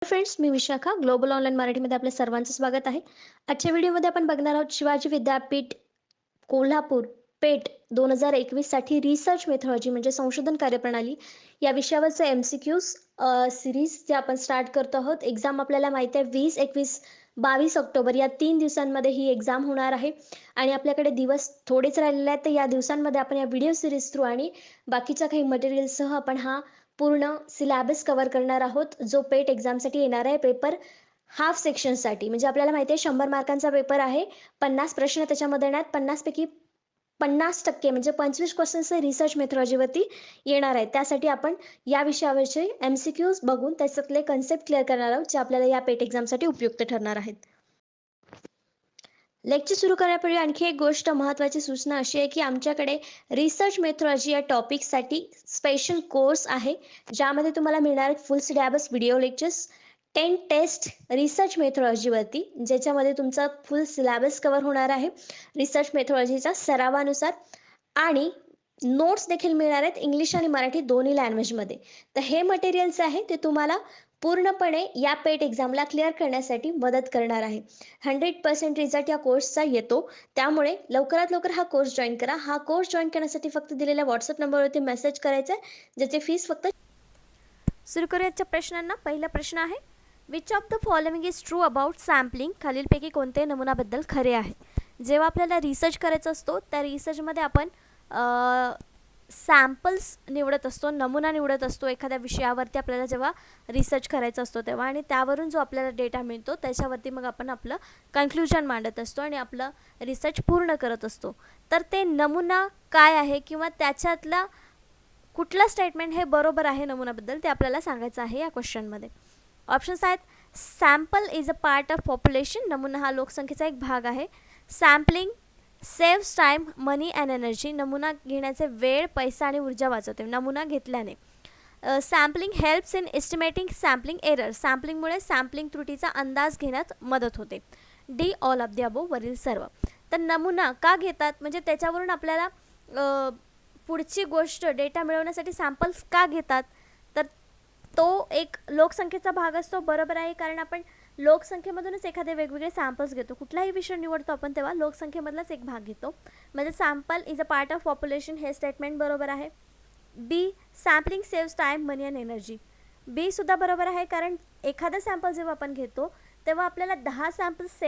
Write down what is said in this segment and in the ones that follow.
Friends, मी Vishakha global online मराठीमध्ये आपल्या सर्वांचं स्वागत आहे. आजच्या व्हिडिओमध्ये आपण बघणार आहोत शिवाजी विद्यापीठ कोल्हापूर पेट 2021 साठी रिसर्च मेथॉलॉजी म्हणजे संशोधन कार्यप्रणाली या विषयावरचे MCQs सिरीज जे आपण स्टार्ट करतो आहोत. एक्झाम आपल्याला माहिती आहे 20, 21, 22 ऑक्टोबर या 3 दिवसांमध्ये ही एक्झाम होणार आहे आणि आपल्याकडे दिवस थोडेच राहिलेले आहेत. तर या दिवसांमध्ये आपण या व्हिडिओ सिरीज थ्रू आणि बाकीच्या काही मटेरियलसह आपण हा पूर्ण सिलॅबस कव्हर करणार आहोत, जो पेट एक्झामसाठी येणार आहे. पेपर हाफ सेक्शनसाठी म्हणजे आपल्याला माहिती आहे 100 मार्कांचा पेपर आहे. 50 प्रश्न त्याच्यामध्ये येणार आहेत. 50 पैकी 50% म्हणजे 25 क्वेश्चन्स हे रिसर्च मेथॉलॉजीवरती येणार आहेत. त्यासाठी आपण या विषयावरचे MCQs बघून त्याच्यातले कन्सेप्ट क्लिअर करणार आहोत, जे आपल्याला या पेट एक्झामसाठी उपयुक्त ठरणार आहेत. लेक्चर सुरू करण्यापूर्वी आणखी एक गोष्ट महत्त्वाची सूचना अशी आहे की आमच्याकडे रिसर्च मेथॉलॉजी या टॉपिकसाठी स्पेशल कोर्स आहे, ज्यामध्ये तुम्हाला मिळणार full syllabus video lectures, 10 test research मेथॉलॉजीवरती, ज्याच्यामध्ये तुमचा फुल सिलॅबस कव्हर होणार आहे रिसर्च मेथॉलॉजीचा सरावानुसार, आणि नोट्स देखील मिळणार आहेत इंग्लिश आणि मराठी दोन्ही लँग्वेजमध्ये. तर हे मटेरियल्स आहे ते तुम्हाला पूर्णपणे या पेट एक्झामला क्लिअर करण्यासाठी मदत करणार आहे. 100% रिझल्ट या कोर्सचा येतो. त्यामुळे लवकरात लवकर हा कोर्स जॉईन करा. हा कोर्स जॉईन करण्यासाठी फक्त दिलेल्या व्हॉट्सअप नंबरवरती मेसेज करायचा आहे, ज्याची फीस फक्त. सुरू करूयाच्या प्रश्नांना. पहिला प्रश्न आहे, which of the following is true about sampling? खालीलपैकी कोणत्याही नमुनाबद्दल खरे आहे? जेव्हा आपल्याला रिसर्च करायचा असतो त्या रिसर्चमध्ये आपण सॅम्पल्स निवडत असतो, नमुना निवडत असतो एखाद्या विषयावरती आपल्याला जेव्हा रिसर्च करायचा असतो तेव्हा, आणि त्यावरून जो आपल्याला डेटा मिळतो त्याच्यावरती मग आपण आपलं कन्क्ल्युजन मांडत असतो आणि आपलं रिसर्च पूर्ण करत असतो. तर ते नमुना काय आहे किंवा त्याच्यातला कुठला स्टेटमेंट हे बरोबर आहे नमुन्याबद्दल ते आपल्याला सांगायचं आहे या क्वेश्चनमध्ये. ऑप्शन्स आहेत, sample is a part of population, नमुना हा लोकसंख्येचा एक भाग आहे. Sampling saves time, money and energy, नमुना घेण्याचे वेळ, पैसा आणि ऊर्जा वाचवते नमुना घेतल्याने. Sampling helps in estimating sampling error, सॅम्पलिंगमुळे सॅम्पलिंग त्रुटीचा अंदाज घेण्यात मदत होते. D all of the above, वरील सर्व. तर नमुना का घेतात म्हणजे त्याच्यावरून आपल्याला पुढची गोष्ट डेटा मिळवण्यासाठी सॅम्पल्स का घेतात, तर तो एक लोकसंख्येचा भाग असतो. बरोबर आहे, कारण आपण लोकसंख्येमधूनच एखादे वेगवेगळे सॅम्पल्स घेतो. कुठलाही विषय निवडतो आपण तेव्हा लोकसंख्येमधलाच एक भाग घेतो. म्हणजे sample is a part of population हे स्टेटमेंट बरोबर आहे. B, sampling saves time, money and energy, B सुद्धा बरोबर आहे, कारण एखादा सॅम्पल जेव्हा आपण घेतो तेव्हा आपल्याला 10 सॅम्पल्स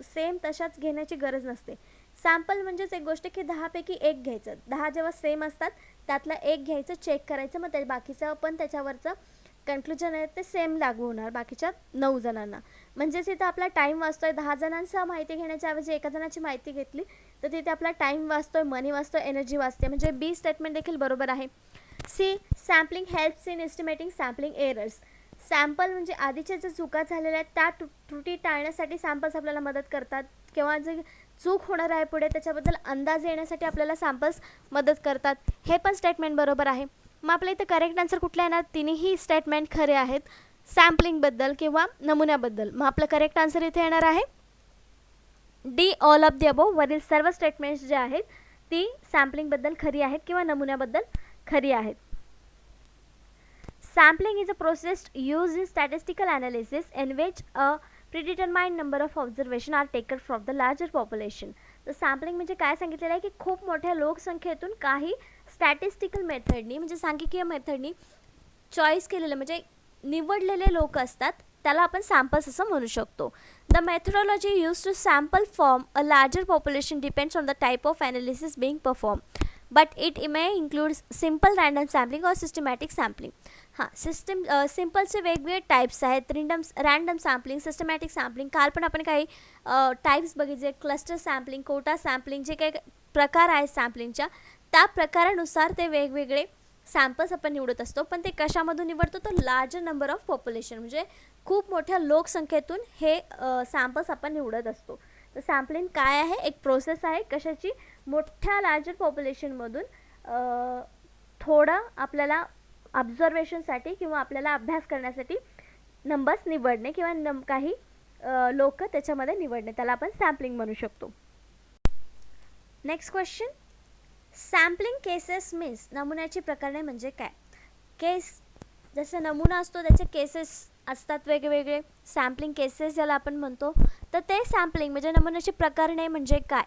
सेम तशाच घेण्याची गरज नसते. सॅम्पल म्हणजेच एक गोष्ट की 10 पैकी एक घ्यायचं. 10 जेव्हा सेम असतात त्यातला एक घ्यायचं, चेक करायचं, मग त्या बाकीचं पण त्याच्यावरचं कन्क्ल्युजन आहे ते सेम लागू होणार बाकीच्या 9 जणांना. म्हणजेच इथं आपला टाईम वाचतोय. 10 जणांचा माहिती घेण्याच्या ऐवजी एका जणाची माहिती घेतली तर तिथे आपला टाईम वाचतोय, मनी वाचतोय, एनर्जी वाचते. म्हणजे बी स्टेटमेंट देखील बरोबर आहे. C, sampling helps in estimating sampling errors, sample म्हणजे आधीच्या ज्या चुका झालेल्या आहेत त्या त्रुटी टाळण्यासाठी सॅम्पल्स आपल्याला मदत करतात, किंवा जे चूक होणार आहे पुढे त्याच्याबद्दल अंदाज येण्यासाठी आपल्याला सॅम्पल्स मदत करतात. हे पण स्टेटमेंट बरोबर आहे. मग आपल्या इथं करेक्ट आन्सर कुठला येणार? तिन्ही स्टेटमेंट खरे आहेत सॅम्पलिंगबद्दल किंवा नमुन्याबद्दल. मग आपलं करेक्ट आन्सर इथे येणार आहे D all of the above, वरील सर्व स्टेटमेंट्स जे आहेत ती सॅम्पलिंगबद्दल खरी आहेत किंवा नमुन्याबद्दल खरी आहेत. Sampling is a process used in statistical analysis in which a predetermined number of observations are taken from the larger population. तर सॅम्पलिंग म्हणजे काय सांगितलेलं आहे की खूप मोठ्या लोकसंख्येतून काही स्टॅटिस्टिकल मेथडनी म्हणजे सांख्यिकीय मेथडनी चॉईस केलेलं म्हणजे निवडलेले लोक असतात त्याला आपण सॅम्पल्स असं म्हणू शकतो. The methodology use to sample form a larger population depends on the type of analysis being perform, but it may include simple random sampling और सिस्टमॅटिक सॅम्पलिंग. हां, सिम्पलचे वेगवेगळे टाईप्स आहेत. Random sampling, systematic sampling. काल पण आपण काही types बघितले, क्लस्टर सॅम्पलिंग, कोटा सॅम्पलिंग, जे काही प्रकार आहेत सॅम्पलिंगच्या त्या प्रकारानुसार ते वेगवेगळे सॅम्पल्स आपण निवडत असतो. पण ते कशामधून निवडतो तर लार्जर नंबर ऑफ पॉप्युलेशन म्हणजे खूप मोठ्या लोकसंख्येतून हे सॅम्पल्स आपण निवडत असतो. तर सॅम्पलिंग काय आहे? एक प्रोसेस आहे कशाची? मोठ्या लार्जर पॉप्युलेशनमधून थोडं आपल्याला ऑब्झर्वेशनसाठी किंवा आपल्याला अभ्यास करण्यासाठी नंबर्स निवडणे किंवा काही लोक त्याच्यामध्ये निवडणे, त्याला आपण सॅम्पलिंग म्हणू शकतो. Next question, sampling cases means, नमुन्याची प्रकरणे म्हणजे काय? केस जसं नमुना असतो त्याचे केसेस असतात वेगवेगळे सॅम्पलिंग केसेस ज्याला आपण म्हणतो, तर ते सॅम्पलिंग म्हणजे नमुन्याची प्रकरणे म्हणजे काय.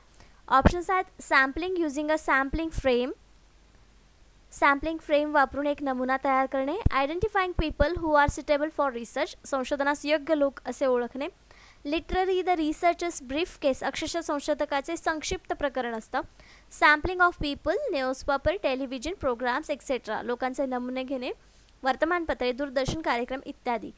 ऑप्शन्स आहेत sampling using a sampling frame, sampling frame वापरून एक नमुना तयार करणे, identifying people who are suitable for research, संशोधनास योग्य लोक असे ओळखणे, literally the researchers brief case, अक्षरशः संशोधकाचे संक्षिप्त प्रकरण असतं, sampling of people, newspaper, television programmes etcetera, लोकांचे नमुने घेणे, वर्तमानपत्रे, दूरदर्शन कार्यक्रम इत्यादी.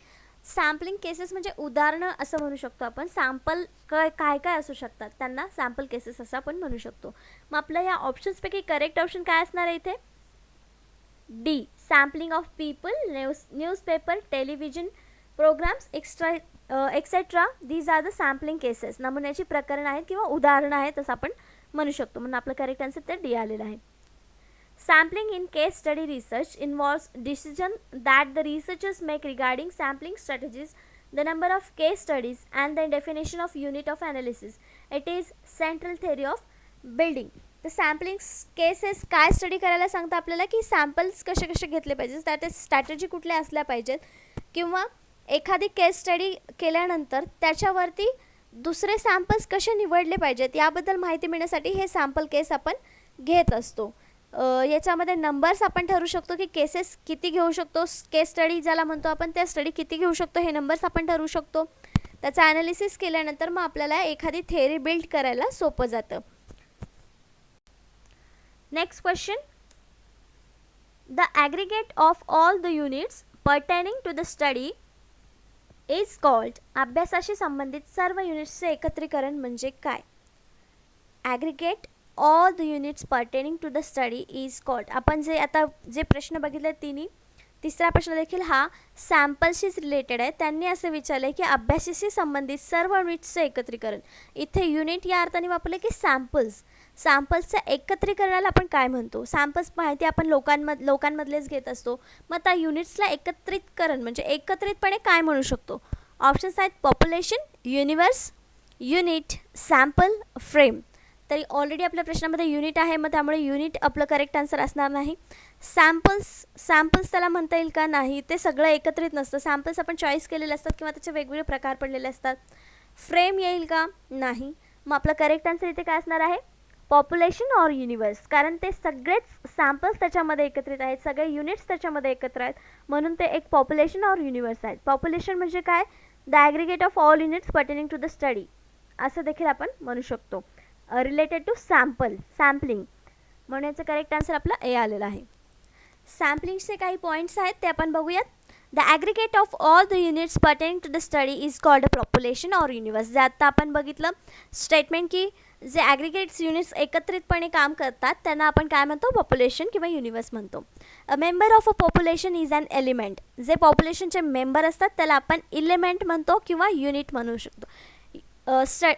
सॅम्पलिंग केसेस म्हणजे उदाहरणं असं म्हणू शकतो आपण. सॅम्पल काय काय असू शकतात त्यांना सॅम्पल केसेस असं आपण म्हणू शकतो. मग आपल्या या ऑप्शन्सपैकी करेक्ट ऑप्शन काय असणार आहे इथे. D, sampling of people, newspaper, television programmes etcetera, these are the sampling cases. नमुन्याची प्रकरण आहेत किंवा उदाहरणं आहेत असं आपण म्हणू शकतो. म्हणून आपलं करेक्ट आन्सर तर डी आलेलं आहे. Sampling in case study research involves decision that the researchers make regarding sampling strategies, the number of case studies, and the definition of unit of analysis. It is central theory of building. तर sampling cases काय study करायला सांगतं आपल्याला की samples कसे कसे घेतले पाहिजे, त्या स्ट्रॅटेजी कुठल्या असल्या पाहिजेत, किंवा एखादी केस स्टडी केल्यानंतर त्याच्यावरती दुसरे सॅम्पल्स कसे निवडले पाहिजेत याबद्दल माहिती मिळण्यासाठी हे सॅम्पल केस आपण घेत असतो. याच्यामध्ये नंबर्स आपण ठरवू शकतो की केसेस किती घेऊ शकतो, केस स्टडी ज्याला म्हणतो आपण त्या स्टडी किती घेऊ शकतो हे नंबर्स आपण ठरवू शकतो. त्याचं ॲनालिसिस केल्यानंतर मग आपल्याला एखादी थेअरी बिल्ड करायला सोपं जातं. Next question, the aggregate of all the units pertaining to the study is called. अभ्यासाशी संबंधित सर्व युनिट्सचे एकत्रीकरण म्हणजे काय. Aggregate all the units pertaining to the study is called. आपण जे प्रश्न बघितले तिन्ही, तिसरा प्रश्न देखील हा सॅम्पल्सशीच रिलेटेड आहे. त्यांनी असं विचारलं की अभ्यासाशी संबंधित सर्व युनिट्सचं एकत्रीकरण. इथे युनिट या अर्थाने वापरले की सॅम्पल्सच्या एकत्रीकरणाला आपण काय म्हणतो. सॅम्पल्स माहिती आपण लोकांमधलेच घेत असतो. मग त्या युनिट्सला एकत्रितकरण म्हणजे एकत्रितपणे काय म्हणू शकतो. ऑप्शन्स आहेत population, universe, unit, sample, frame. तरी ऑलरेडी आपल्या प्रश्नामध्ये युनिट आहे, मग त्यामुळे युनिट आपलं करेक्ट आन्सर असणार नाही. सॅम्पल्स त्याला म्हणता येईल का, नाही, ते सगळं एकत्रित नसतं. सॅम्पल्स आपण चॉईस केलेले असतात किंवा त्याचे वेगवेगळे प्रकार पडलेले असतात. फ्रेम येईल का, नाही. मग आपलं करेक्ट आन्सर इथे काय असणार आहे, पॉप्युलेशन ऑर युनिवर्स, कारण ते सगळेच सॅम्पल्स त्याच्यामध्ये एकत्रित आहेत, सगळे युनिट्स त्याच्यामध्ये एकत्र आहेत, म्हणून ते एक पॉप्युलेशन ऑर युनिवर्स आहेत. पॉप्युलेशन म्हणजे काय, the aggregate of all units pertaining to the study असं देखील आपण म्हणू शकतो. रिलेटेड टू सॅम्पलिंग, म्हणून याचं करेक्ट आन्सर आपला ए आलेला आहे. सॅम्पलिंगचे काही पॉईंट्स आहेत ते आपण बघूयात. The aggregate of all the units pertaining to the study is called a population or universe. जे आत्ता आपण बघितलं स्टेटमेंट की जे ॲग्रिगेट्स युनिट्स एकत्रितपणे काम करतात त्यांना आपण काय म्हणतो, पॉप्युलेशन किंवा युनिवर्स म्हणतो. A member of a population is an element. जे पॉप्युलेशनचे मेंबर असतात त्याला आपण इलिमेंट म्हणतो किंवा युनिट म्हणू शकतो.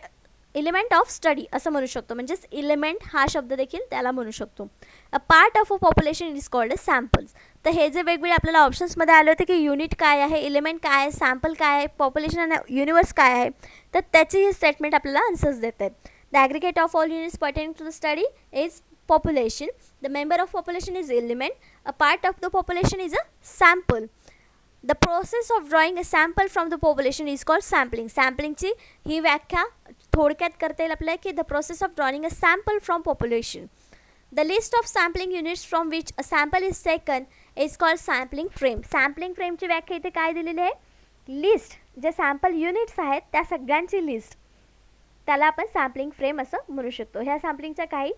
एलिमेंट ऑफ स्टडी असं म्हणू शकतो, म्हणजेच एलिमेंट हा शब्द देखील त्याला म्हणू शकतो. अ part of a population is called a samples. तर हे जे वेगवेगळे आपल्याला ऑप्शन्समध्ये आले होते की युनिट काय आहे, एलिमेंट काय आहे, सॅम्पल काय आहे, पॉप्युलेशन आणि युनिवर्स काय आहे, तर त्याची ही स्टेटमेंट आपल्याला आन्सर्स देत आहेत. The aggregate of all units pertaining to the study is population. The member of population is element. A part of the population is a sample. The process of drawing a sample from the population is called sampling. Sampling ची ही व्याख्या थोडक्यात करता येईल आपल्याला की the process of drawing a sample from population. The list of sampling units from which a sample is taken is called sampling frame. Sampling frame ची व्याख्या इथे काय दिलेली आहे, लिस्ट जे सॅम्पल युनिट्स आहेत त्या सगळ्यांची लिस्ट, त्याला आपण सॅम्पलिंग फ्रेम असं म्हणू शकतो. ह्या सॅम्पलिंगच्या काही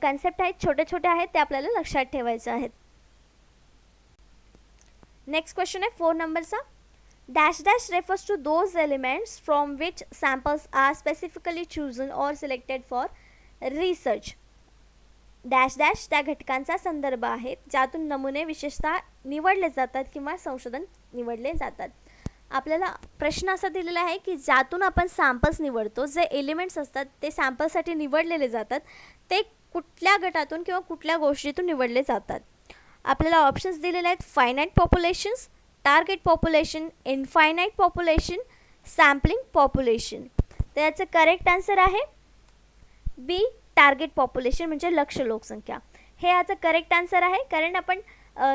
कन्सेप्ट आहेत, छोटे छोटे आहेत, ते आपल्याला लक्षात ठेवायचे आहेत. नेक्स्ट क्वेश्चन आहे 4 नंबरचा. Dash dash refers to those elements from which samples are specifically chosen or selected for research. Dash dash त्या घटकांचा संदर्भ आहे ज्यातून नमुने विशेषतः निवडले जातात किंवा संशोधन निवडले जातात. आपल्याला प्रश्न असा दिलेला आहे की ज्यातून आपण सॅम्पल्स निवडतो, जे एलिमेंट्स असतात ते सॅम्पलसाठी निवडलेले जातात, ते कुठल्या गटातून किंवा कुठल्या गोष्टीतून निवडले जातात. आपल्याला ऑप्शन्स दिलेले आहेत finite populations, target population, infinite population, sampling population. तर याचं करेक्ट आन्सर आहे बी, टार्गेट पॉप्युलेशन म्हणजे लक्ष्य लोकसंख्या. हे याचं करेक्ट आन्सर आहे, कारण आपण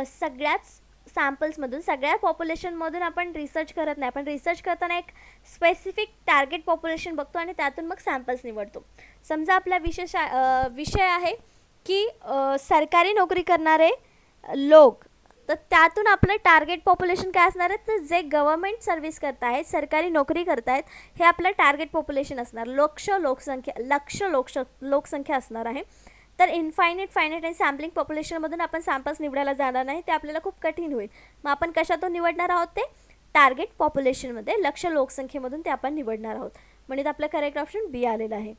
सगळ्याच सॅम्पल्समधून, सगळ्या पॉप्युलेशनमधून आपण रिसर्च करत नाही. आपण रिसर्च करताना एक स्पेसिफिक टार्गेट पॉप्युलेशन बघतो आणि त्यातून मग सॅम्पल्स निवडतो. समजा आपला विषय आहे की सरकारी नोकरी करणारे लोक, तर त्यातून आपलं टार्गेट पॉप्युलेशन काय असणार आहे, तर जे गव्हर्मेंट सर्व्हिस करत आहेत, सरकारी नोकरी करत आहेत, हे आपलं टार्गेट पॉप्युलेशन असणार. लक्ष लोकसंख्या असणार आहे. तर फायनाईट आणि सॅम्पलिंग पॉप्युलेशनमधून आपण सॅम्पल्स निवडायला जाणार नाही, ते आपल्याला खूप कठीण होईल. मग आपण कशातून निवडणार आहोत, ते टार्गेट पॉप्युलेशनमध्ये लक्ष लोकसंख्येमधून ते आपण निवडणार आहोत. म्हणजे आपलं करेक्ट ऑप्शन बी आलेलं आहे.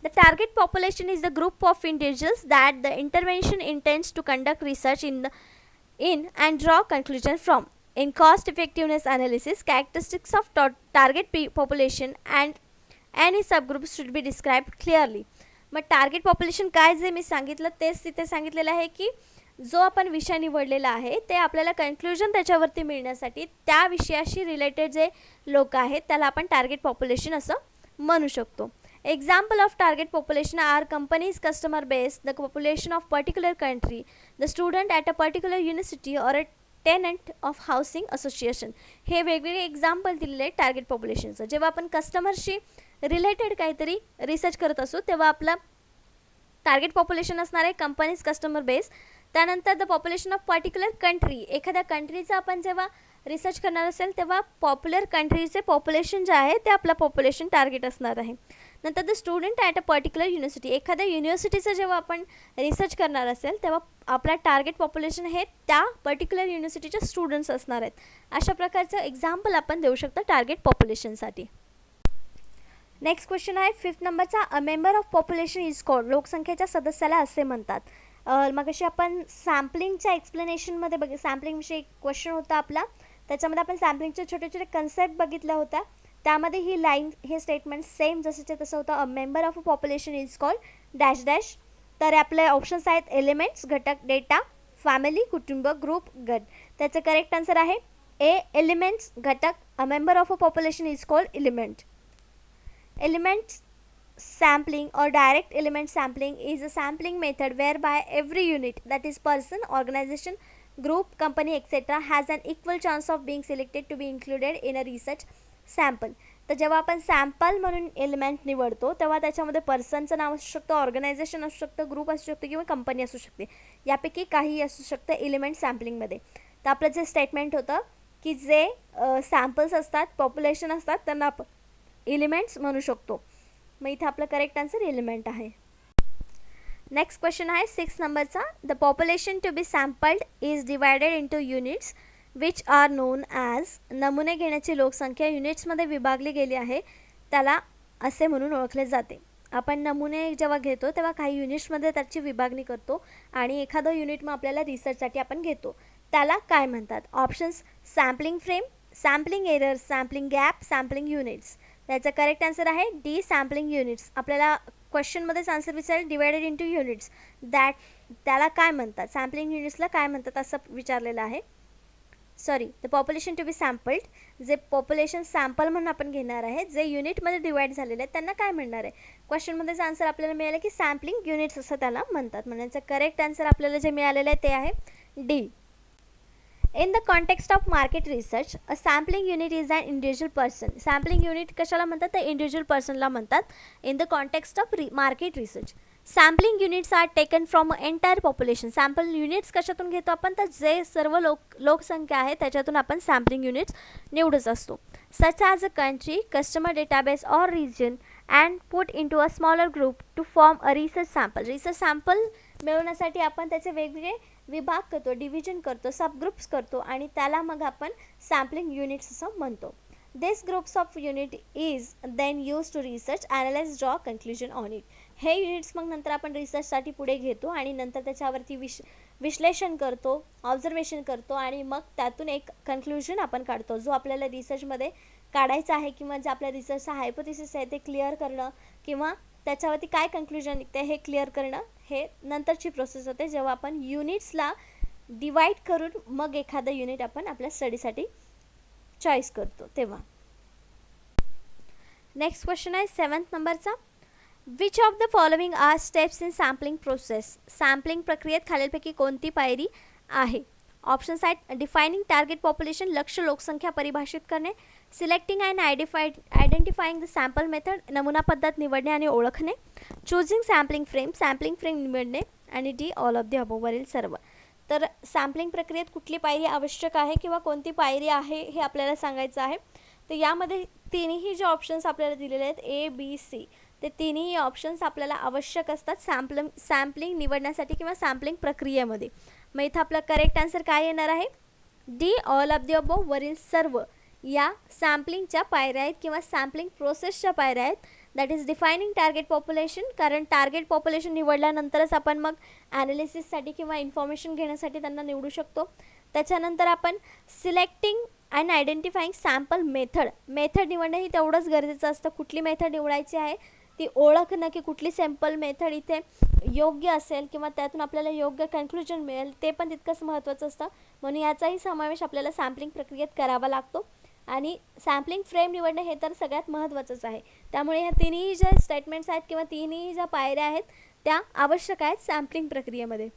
The target population is the group of individuals that the intervention intends to conduct research in and draw conclusions from. In cost effectiveness analysis, characteristics of target population and any subgroups should be described clearly. मग target population काय जे मी सांगितलं तेच तिथे सांगितलेलं आहे की जो आपण विषय निवडलेला आहे ते आपल्याला कन्क्लुजन त्याच्यावरती मिळण्यासाठी त्या विषयाशी रिलेटेड जे लोक आहेत त्याला आपण टार्गेट पॉप्युलेशन असं म्हणू शकतो. Example of target population are companies' customer base, the population of particular country, the student at a particular university or a tenant of housing association. हे वेगवेगळे एक्झाम्पल दिलेले आहेत टार्गेट पॉप्युलेशनचं. जेव्हा आपण कस्टमरशी रिलेटेड काहीतरी रिसर्च करत असू तेव्हा आपला टार्गेट पॉप्युलेशन असणार आहे कंपनीज कस्टमर बेस. त्यानंतर the population of particular country, एखाद्या कंट्रीचं आपण जेव्हा रिसर्च करणार असेल तेव्हा पॉप्युलर कंट्रीचे पॉप्युलेशन जे आहे ते आपलं पॉप्युलेशन टार्गेट असणार आहे. नंतर the student at a particular university, एखाद्या युनिव्हर्सिटीचं जेव्हा आपण रिसर्च करणार असेल तेव्हा आपला टार्गेट पॉप्युलेशन हे त्या पर्टिक्युलर युनिव्हर्सिटीचे स्टुडंट्स असणार आहेत. अशा प्रकारचं एक्झाम्पल आपण देऊ शकतो टार्गेट पॉप्युलेशनसाठी. नेक्स्ट क्वेश्चन आहे 5th नंबरचा. अ member of population is called, लोकसंख्येच्या सदस्याला असे म्हणतात. मग अशी आपण सॅम्पलिंगच्या एक्सप्लेनेशनमध्ये सॅम्पलिंगविषयी एक क्वेश्चन होता आपला, त्याच्यामध्ये आपण सॅम्पलिंगचे छोटे छोटे कन्सेप्ट बघितल्या होत्या. त्यामध्ये ही लाईन हे स्टेटमेंट सेम जसंच्या तसं होतं. अ member of a population is called dash dash. तर आपले ऑप्शन्स आहेत एलिमेंट्स घटक, डेटा, फॅमिली कुटुंब, ग्रुप, गट. त्याचं करेक्ट आन्सर आहे ए एलिमेंट्स घटक. अ member of a population is called element. Elements sampling or direct element sampling is a sampling method whereby every unit, that is person, organization, group, company, etc. has an equal chance of being selected to be included in a research sample. तर जेव्हा आपण sample म्हणून element निवडतो तेव्हा त्याच्यामध्ये पर्सनचं नाव असू शकतं, organisation असू शकतं, ग्रुप असू शकतं किंवा कंपनी असू शकते. यापैकी काहीही असू शकतं एलिमेंट सॅम्पलिंगमध्ये. तर आपलं जे स्टेटमेंट होतं की जे सॅम्पल्स असतात, पॉप्युलेशन असतात, त्यांना आपण एलिमेंट्स म्हणू शकतो. मग इथे आपलं करेक्ट आन्सर एलिमेंट आहे. नेक्स्ट क्वेश्चन आहे 6 नंबरचा. The population to be sampled is divided into units which are known as. नमुने घेण्याची लोकसंख्या युनिट्समध्ये विभागली गेली आहे, त्याला असे म्हणून ओळखले जाते. आपण नमुने जेव्हा घेतो तेव्हा काही युनिट्समध्ये त्याची विभागणी करतो आणि एखादं युनिट मग आपल्याला रिसर्चसाठी आपण घेतो, त्याला काय म्हणतात. Options sampling frame, sampling error, sampling gap, sampling units. त्याचा करेक्ट आन्सर आहे डी सॅम्पलिंग युनिट्स. आपल्याला क्वेश्चनमध्येच आन्सर विचारेल डिवायडेड इंटू युनिट्स, त्याला काय म्हणतात, सॅम्पलिंग युनिट्सला काय म्हणतात असं विचारलेलं आहे. Sorry, the population to be सॅम्पल्ड, जे पॉप्युलेशन सॅम्पल म्हणून आपण घेणार आहे, जे युनिटमध्ये डिवाईड झालेले आहेत त्यांना काय म्हणणार आहे. क्वेश्चनमध्येच आन्सर आपल्याला मिळालं की सॅम्पलिंग युनिट्स असं त्याला म्हणतात. म्हणजे करेक्ट आन्सर आपल्याला जे मिळालेलं आहे ते आहे D. In the context of market research, a sampling unit is an individual person. Sampling unit कशाला म्हणतात, तर individual personला म्हणतात. In the context of market research, sampling units are taken from entire population. Sample units कशातून घेतो आपण, तर जे सर्व लोकसंख्या आहे त्याच्यातून आपण sampling units निवडत असतो. Such as a country, customer database or region and put into a smaller group to form a research sample. Research sample मिळवण्यासाठी आपण त्याचे वेगवेगळे विभाग करतो, डिव्हिजन करतो, सबग्रुप्स करतो आणि त्याला मग आपण सॅम्पलिंग युनिट्स असं म्हणतो. This groups of unit is then use to research, analyse, draw conclusion on it. हे युनिट्स मग नंतर आपण रिसर्चसाठी पुढे घेतो आणि नंतर त्याच्यावरती विश्लेषण करतो, ऑब्झर्वेशन करतो आणि मग त्यातून एक कन्क्लुजन आपण काढतो जो आपल्याला रिसर्चमध्ये काढायचा आहे किंवा जे आपल्या रिसर्चचा हायपोथेसिस आहे ते क्लिअर करणं किंवा त्याच्यावरती काय कन्क्लुजन निघते हे क्लिअर करणं, हे नंतरची प्रोसेस होते जेव्हा आपण युनिट्सला डिवाईड करून मग एखादं युनिट आपण आपल्या स्टडीसाठी चॉईस करतो तेव्हा. नेक्स्ट क्वेश्चन आहे 7th नंबरचा. Which of the following are steps in sampling process. सॅम्पलिंग प्रक्रियेत खालीलपैकी कोणती पायरी आहे. ऑप्शन्स आहेत डिफायनिंग टार्गेट पॉप्युलेशन, लक्ष्य लोकसंख्या परिभाषित करणे, selecting and identifying the sample method, नमुना पद्धत निवडणे आणि ओळखणे, चूजिंग सॅम्पलिंग फ्रेम निवडणे, आणि D all of the above वरील सर्व. तर सॅम्पलिंग प्रक्रियेत कुठली पायरी आवश्यक आहे किंवा कोणती पायरी आहे हे आपल्याला सांगायचं आहे. तर यामध्ये तिन्ही जे ऑप्शन्स आपल्याला दिलेले आहेत ए बी सी, ते तिन्ही ऑप्शन्स आपल्याला आवश्यक असतात सॅम्पलिंग निवडण्यासाठी किंवा सॅम्पलिंग प्रक्रियेमध्ये. मग इथं आपलं करेक्ट आन्सर काय येणार आहे, D all of the above वरील सर्व या सॅम्पलिंगच्या पायऱ्या आहेत किंवा सॅम्पलिंग प्रोसेसच्या पायऱ्या आहेत. That is defining target population, कारण टार्गेट पॉप्युलेशन निवडल्यानंतरच आपण मग ॲनालिसिससाठी किंवा इन्फॉर्मेशन घेण्यासाठी त्यांना निवडू शकतो. त्याच्यानंतर आपण selecting and identifying sample method निवडणं ही तेवढंच गरजेचं असतं. कुठली मेथड निवडायची आहे ती ओळखणं की कुठली सॅम्पल मेथड इथे योग्य असेल किंवा त्यातून आपल्याला योग्य कन्क्लुजन मिळेल ते पण तितकंच महत्त्वाचं असतं. म्हणून याचाही समावेश आपल्याला सॅम्पलिंग प्रक्रियेत करावा लागतो. आणि सॅम्पलिंग फ्रेम निवडणे हे तर सगळ्यात महत्त्वाचंच आहे. त्यामुळे ह्या तिन्ही ज्या स्टेटमेंट्स आहेत किंवा तिन्ही ज्या पायऱ्या आहेत त्या आवश्यक आहेत सॅम्पलिंग प्रक्रियेमध्ये.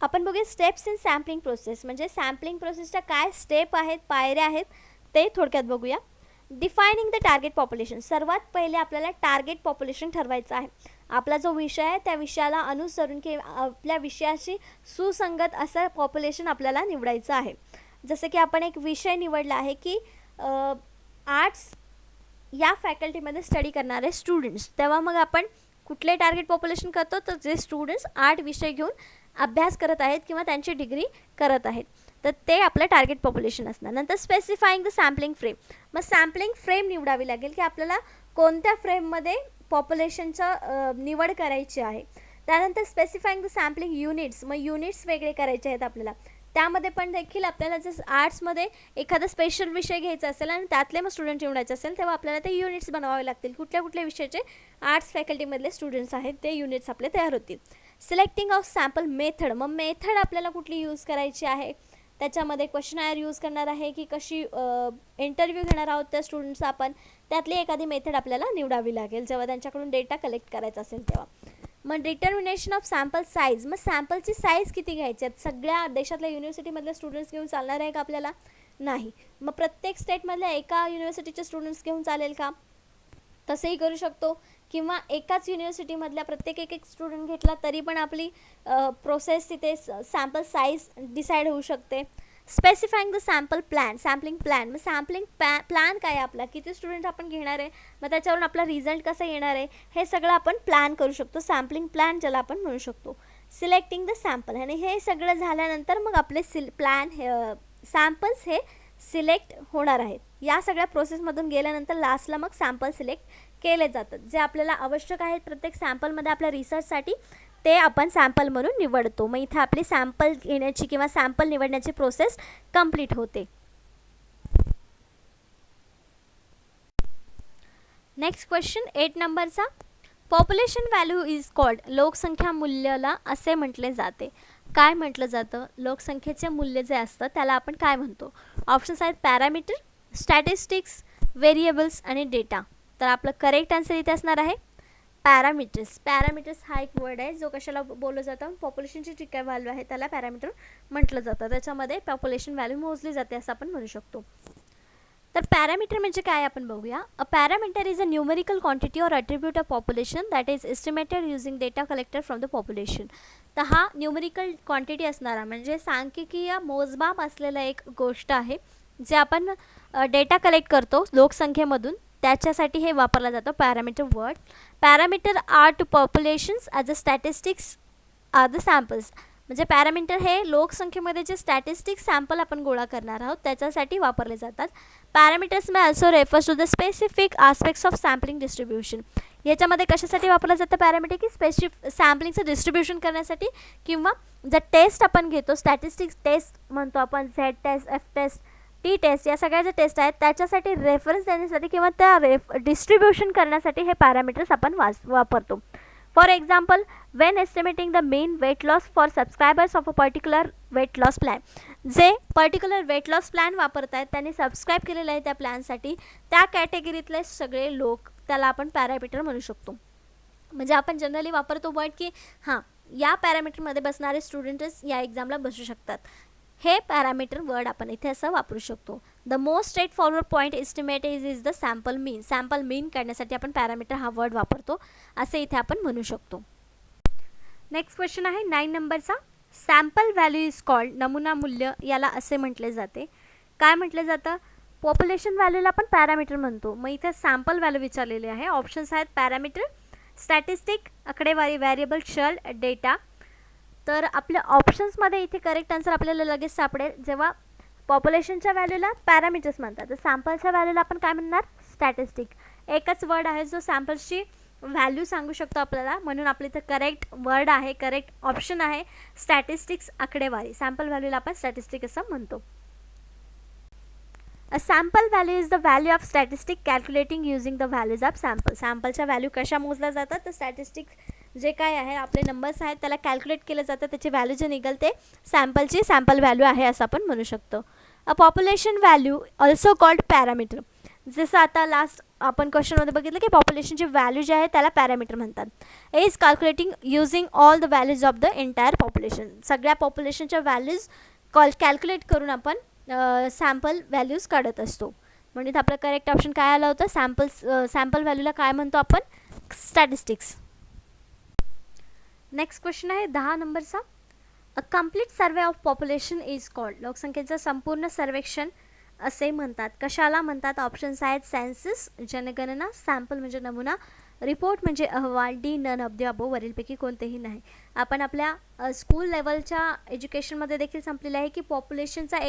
आपण बघूया स्टेप्स इन सॅम्पलिंग प्रोसेस, म्हणजे सॅम्पलिंग प्रोसेसच्या काय स्टेप आहेत, पायऱ्या आहेत ते थोडक्यात बघूया. डिफायनिंग द टार्गेट पॉप्युलेशन, सर्वात पहिले आपल्याला टार्गेट पॉप्युलेशन ठरवायचं आहे. आपला जो विषय आहे त्या विषयाला अनुसरून की आपल्या विषयाशी सुसंगत असं पॉप्युलेशन आपल्याला निवडायचं आहे. जसं की आपण एक विषय निवडला आहे की आर्ट्स या फॅकल्टीमध्ये स्टडी करणारे स्टुडंट्स, तेव्हा मग आपण कुठले टार्गेट पॉप्युलेशन करतो, तर जे स्टुडंट्स आर्ट विषय घेऊन अभ्यास करत आहेत किंवा त्यांची डिग्री करत आहेत, तर ते आपलं टार्गेट पॉप्युलेशन असणार. नंतर स्पेसिफाईंग द सॅम्पलिंग फ्रेम, मग सॅम्पलिंग फ्रेम निवडावी लागेल की आपल्याला कोणत्या फ्रेममध्ये पॉप्युलेशनचं निवड करायची आहे. त्यानंतर स्पेसिफाईंग द सॅम्पलिंग युनिट्स, मग युनिट्स वेगळे करायचे आहेत आपल्याला. त्यामध्ये पण देखील आपल्याला जर आर्ट्समध्ये एखादा स्पेशल विषय घ्यायचा असेल आणि त्यातले मग स्टुडंट निवडायचे असेल तेव्हा आपल्याला ते युनिट्स बनवावे लागतील. कुठल्या विषयाचे आर्ट्स फॅकल्टीमधले स्टुडंट्स आहेत ते युनिट्स आपले तयार होतील. सिलेक्टिंग ऑफ सॅम्पल मेथड, मग मेथड आपल्याला कुठली यूज करायची आहे, त्याच्यामध्ये क्वेश्चनायर यूज करणार आहे की कशी इंटरव्ह्यू घेणार आहोत त्या स्टुडंट्सचा आपण, त्यातली एखादी मेथड आपल्याला निवडावी लागेल जेव्हा त्यांच्याकडून डेटा कलेक्ट करायचा असेल तेव्हा. मग डिटर्मिनेशन ऑफ सॅम्पल साईज, मग सॅम्पलची साईज किती घ्यायची आहेत, सगळ्या देशातल्या युनिव्हर्सिटीमधले स्टुडंट्स घेऊन चालणार आहे का आपल्याला, नाही. मग प्रत्येक स्टेटमधल्या एका युनिव्हर्सिटीचे स्टुडंट्स घेऊन चालेल का, तसंही करू शकतो. किंवा एकाच युनिव्हर्सिटीमधल्या प्रत्येक एक स्टुडंट घेतला तरी पण आपली प्रोसेस तिथे सॅम्पल साईज डिसाईड होऊ शकते. स्पेसिफाईंग द सॅम्पलिंग प्लॅन, मग सॅम्पलिंग प्लॅन काय आहे आपला, किती स्टुडंट आपण घेणार आहे, मग त्याच्यावरून आपला रिझल्ट कसा येणार आहे, हे सगळं आपण प्लॅन करू शकतो. सॅम्पलिंग प्लॅन ज्याला आपण म्हणू शकतो. सिलेक्टिंग द सॅम्पल, आणि हे सगळं झाल्यानंतर मग आपले सॅम्पल्स हे सिलेक्ट होणार आहेत. या सगळ्या प्रोसेसमधून गेल्यानंतर लास्टला मग सॅम्पल सिलेक्ट केले जातात. जे आपल्याला आवश्यक आहेत प्रत्येक सॅम्पलमध्ये आपल्या रिसर्चसाठी ते आपण सॅम्पल म्हणून निवडतो. मग इथे आपली सॅम्पल घेण्याची किंवा सॅम्पल निवडण्याची प्रोसेस कंप्लीट होते. नेक्स्ट क्वेश्चन 8 नंबरचा, पॉप्युलेशन व्हॅल्यू इज कॉल्ड, लोकसंख्या मूल्याला असे म्हटले जाते. काय म्हटलं जातं, लोकसंख्येचे मूल्य जे असतं त्याला आपण काय म्हणतो. ऑप्शन्स आहेत पॅरामीटर, स्टॅटिस्टिक्स, व्हेरिएबल्स आणि डेटा. तर आपलं करेक्ट आन्सर इथे असणार आहे पॅरामीटर्स. पॅरामीटर्स हा एक वर्ड आहे जो कशाला बोललं जातं, पॉप्युलेशनची जी काय व्हॅल्यू आहे त्याला पॅरामीटर म्हटलं जातं. त्याच्यामध्ये पॉप्युलेशन व्हॅल्यू मोजली जाते असं आपण म्हणू शकतो. तर पॅरामीटर म्हणजे काय आपण बघूया. A parameter is a numerical quantity or attribute of population that is estimated using data collected from the population. तर हा न्यूमेरिकल क्वांटिटी असणारा म्हणजे सांख्यिकीय मोजमाप असलेला एक गोष्ट आहे जे आपण डेटा कलेक्ट करतो लोकसंख्येमधून, त्याच्यासाठी हे वापरलं जातं parameter word. Parameter are to populations as a statistics are the samples, म्हणजे पॅरामीटर हे लोकसंख्येमध्ये जे स्टॅटिस्टिक्स सॅम्पल आपण गोळा करणार आहोत त्याच्यासाठी वापरले जातात. Parameters may also refers to the specific aspects of sampling distribution. याच्यामध्ये कशासाठी वापरलं जातं पॅरामीटर, की सॅम्पलिंगचं डिस्ट्रीब्युशन करण्यासाठी किंवा जर टेस्ट आपण घेतो, स्टॅटिस्टिक्स टेस्ट म्हणतो आपण, Z test, F test, T test, या सगळ्या ज्या टेस्ट आहेत त्याच्यासाठी रेफरन्स देण्यासाठी किंवा त्या डिस्ट्रीब्युशन करण्यासाठी हे पॅरामीटर्स आपण वापरतो. For example, when estimating the mean weight loss for subscribers of a particular weight loss plan, जे पर्टिक्युलर वेट लॉस प्लॅन वापरत आहेत त्यांनी सबस्क्राईब केलेलं आहे त्या प्लॅनसाठी, त्या कॅटेगरीतले सगळे लोक, त्याला आपण पॅरामीटर म्हणू शकतो. म्हणजे आपण जनरली वापरतो वर्ड की हां या पॅरामीटरमध्ये बसणारे स्टुडंटच या एक्झामला बसू शकतात. हे पॅरामीटर वर्ड आपण इथे असं वापरू शकतो. The most straight forward point estimate is the sample mean. Sample mean काढण्यासाठी आपण पॅरामीटर हा वर्ड वापरतो असे इथे आपण म्हणू शकतो. नेक्स्ट क्वेश्चन आहे 9 नंबरचा. Sample value is called. नमुना मूल्य याला असे म्हटले जाते. काय म्हटले जातं? पॉप्युलेशन व्हॅल्यूला आपण पॅरामीटर म्हणतो. मग इथे सॅम्पल व्हॅल्यू विचारलेले आहे. ऑप्शन्स आहेत पॅरामीटर, स्टॅटिस्टिक, आकडेवारी, व्हेरिएबल, चल, डेटा. तर आपल्या ऑप्शन्समध्ये इथे करेक्ट आन्सर आपल्याला लगेच सापडेल. जेव्हा पॉप्युलेशनच्या व्हॅल्यूला पॅरामीटर्स म्हणतात, तर सॅम्पलच्या व्हॅल्यूला आपण काय म्हणणार? स्टॅटिस्टिक. एकच वर्ड आहे जो सॅम्पल्सची व्हॅल्यू सांगू शकतो आपल्याला, म्हणून आपल्या इथं करेक्ट वर्ड आहे, करेक्ट ऑप्शन आहे स्टॅटिस्टिक्स, आकडेवारी. सॅम्पल व्हॅल्यूला आपण स्टॅटिस्टिक असं म्हणतो. A sample value is the value of statistic calculating using the values of sample. सॅम्पलच्या व्हॅल्यू कशा मोजल्या जातात? तर स्टॅटिस्टिक जे काय आहे आपले नंबर्स आहेत त्याला कॅल्क्युलेट केलं जातं, त्याची व्हॅल्यू जे निघेल ते सॅम्पलची सॅम्पल व्हॅल्यू आहे असं आपण म्हणू शकतो. A population value also called parameter. जसं आता लास्ट आपण क्वेश्चनमध्ये बघितलं की पॉप्युलेशनची व्हॅल्यू जे आहे त्याला पॅरामीटर म्हणतात. Is calculating using all the values of the entire population. सगळ्या पॉप्युलेशनच्या व्हॅल्यूज कॅल्क्युलेट करून आपण सॅम्पल व्हॅल्यूज काढत असतो. म्हणजे आपलं करेक्ट ऑप्शन काय आलं होतं? सॅम्पल व्हॅल्यूला काय म्हणतो आपण? स्टॅटिस्टिक्स. नेक्स्ट क्वेश्चन आहे 10 नंबरचा. A complete survey of population is called. लोकसंख्येचं संपूर्ण सर्वेक्षण असे म्हणतात. कशाला म्हणतात? ऑप्शन्स आहेत सेन्सस, जनगणना, सॅम्पल म्हणजे नमुना, रिपोर्ट म्हणजे अहवाल, D none of the above. वरीलपैकी कोणतेही नाही. आपण आपल्या स्कूल लेवलच्या एज्युकेशनमध्ये देखील संपलेलं आहे की पॉप्युलेशनचा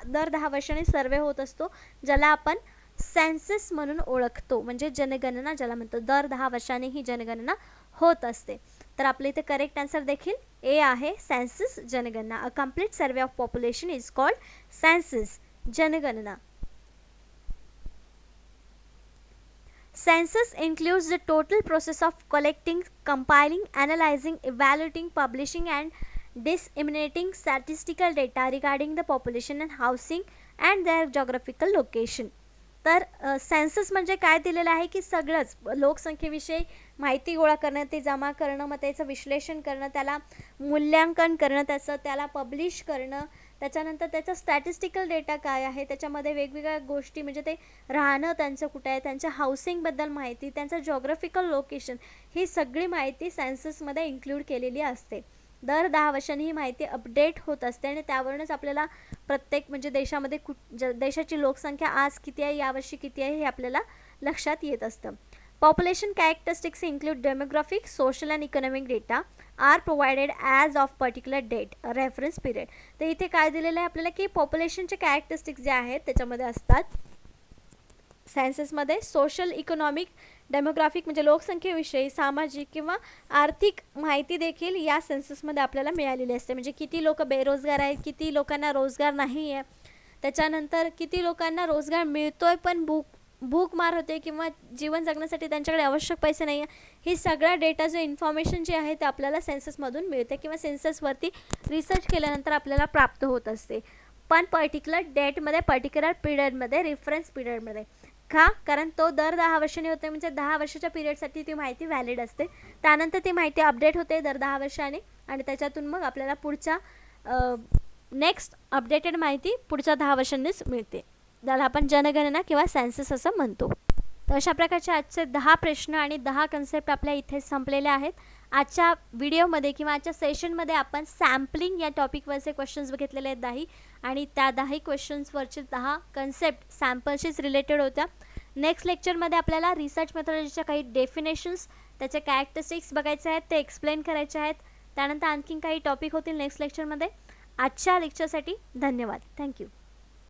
दर 10 वर्षांनी सर्वे होत असतो, ज्याला आपण सेन्सस म्हणून ओळखतो. म्हणजे जनगणना ज्याला म्हणतो. दर 10 वर्षांनी ही जनगणना होत असते. तर आपल्या इथे करेक्ट आन्सर देखील ए आहे, सेन्सस, जनगणना. A complete survey of population is called census, जनगणना. Census includes the total process of collecting, compiling, analyzing, evaluating, publishing and disseminating statistical data regarding the population and housing and their geographical location. तर census म्हणजे काय दिलेलं आहे की सगळंच लोकसंख्येविषयी माहिती गोळा करणं, ते जमा करणं, मग त्याचं विश्लेषण करणं, त्याला मूल्यांकन करणं, त्याला पब्लिश करणं, त्याच्यानंतर त्याचा स्टॅटिस्टिकल डेटा काय आहे, त्याच्यामध्ये वेगवेगळ्या गोष्टी म्हणजे ते राहणं त्यांचं कुठं आहे, त्यांच्या हाऊसिंगबद्दल माहिती, त्यांचं जॉग्राफिकल लोकेशन, ही सगळी माहिती सेन्ससमध्ये इन्क्लूड केलेली असते. दर 10 वर्षांनी ही माहिती अपडेट होत असते आणि त्यावरूनच आपल्याला प्रत्येक म्हणजे देशामध्ये देशाची लोकसंख्या आज किती आहे, यावर्षी किती आहे हे आपल्याला लक्षात येत असतं. Population characteristics include demographic, social and economic data are provided as of particular date reference period. तर इथे काय दिलेलं आहे आपल्याला की पॉप्युलेशनचे कॅरेक्टरिस्टिक्स जे आहेत त्याच्यामध्ये असतात सेन्ससमध्ये सोशल, इकॉनॉमिक, डेमोग्राफिक म्हणजे लोकसंख्येविषयी, सामाजिक किंवा आर्थिक माहिती देखील या सेन्ससमध्ये आपल्याला मिळालेली असते. म्हणजे किती लोक बेरोजगार आहेत, किती लोकांना रोजगार नाही आहे, त्याच्यानंतर किती लोकांना रोजगार मिळतोय पण भूक मार होते किंवा जीवन जगण्यासाठी त्यांच्याकडे आवश्यक पैसे नाही आहे, ही सगळा डेटा जो इन्फॉर्मेशन जे आहे ते आपल्याला सेन्ससमधून मिळते किंवा सेन्ससवरती रिसर्च केल्यानंतर आपल्याला प्राप्त होत असते. पण पर्टिक्युलर डेटमध्ये, पर्टिक्युलर पिरियडमध्ये, रेफरन्स पिरियडमध्ये. का? कारण तो दर 10 वर्षांनी होते, म्हणजे 10 वर्षाच्या पिरियडसाठी ती माहिती व्हॅलिड असते. त्यानंतर ती माहिती अपडेट होते दर 10 वर्षांनी आणि त्याच्यातून मग आपल्याला पुढच्या नेक्स्ट अपडेटेड माहिती पुढच्या 10 वर्षांनीच मिळते. त्याला आपण जनगणना किंवा सेन्सस असं म्हणतो. तर अशा प्रकारचे आजचे 10 प्रश्न आणि 10 कन्सेप्ट आपल्या इथे संपलेले आहेत. आजच्या व्हिडिओमध्ये किंवा आजच्या सेशनमध्ये आपण सॅम्पलिंग या टॉपिकवरचे क्वेश्चन्स बघितलेले आहेत 10 आणि त्या 10 क्वेश्चन्सवरचे 10 कन्सेप्ट सॅम्पलशीच रिलेटेड होत्या. नेक्स्ट लेक्चरमध्ये आपल्याला रिसर्च मेथॉडॉलॉजीच्या काही डेफिनेशन्स, त्याचे कॅरेक्टरिस्टिक्स बघायचे आहेत, ते एक्सप्लेन करायचे आहेत. त्यानंतर आणखीन काही टॉपिक होतील नेक्स्ट लेक्चरमध्ये. आजच्या लेक्चरसाठी धन्यवाद. थँक्यू.